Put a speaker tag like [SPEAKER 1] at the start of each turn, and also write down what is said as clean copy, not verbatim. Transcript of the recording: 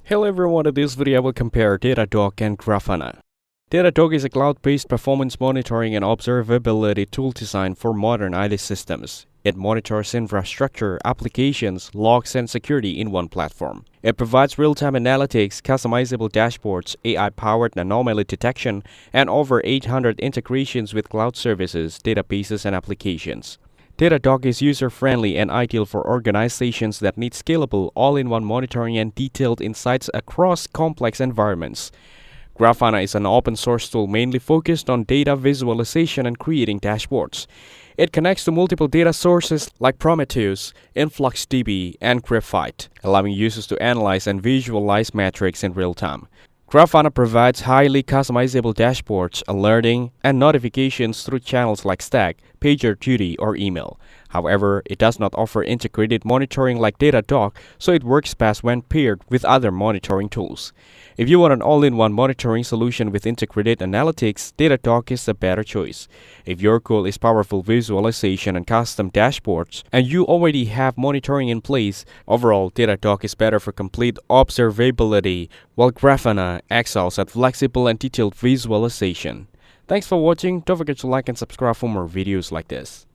[SPEAKER 1] Hello everyone, in this video I will compare Datadog and Grafana. Datadog is a cloud-based performance monitoring and observability tool designed for modern IT systems. It monitors infrastructure, applications, logs, and security in one platform. It provides real-time analytics, customizable dashboards, AI-powered anomaly detection, and over 800 integrations with cloud services, databases, and applications. Datadog is user-friendly and ideal for organizations that need scalable, all-in-one monitoring and detailed insights across complex environments. Grafana is an open-source tool mainly focused on data visualization and creating dashboards. It connects to multiple data sources like Prometheus, InfluxDB, and Graphite, allowing users to analyze and visualize metrics in real time. Grafana provides highly customizable dashboards, alerting, and notifications through channels like Stack, PagerDuty, or email. However, it does not offer integrated monitoring like Datadog, so it works best when paired with other monitoring tools. If you want an all-in-one monitoring solution with integrated analytics, Datadog is the better choice. If your goal is powerful visualization and custom dashboards, and you already have monitoring in place, overall, Datadog is better for complete observability, while Grafana excels at flexible and detailed visualization. Thanks for watching. Don't forget to like and subscribe for more videos like this.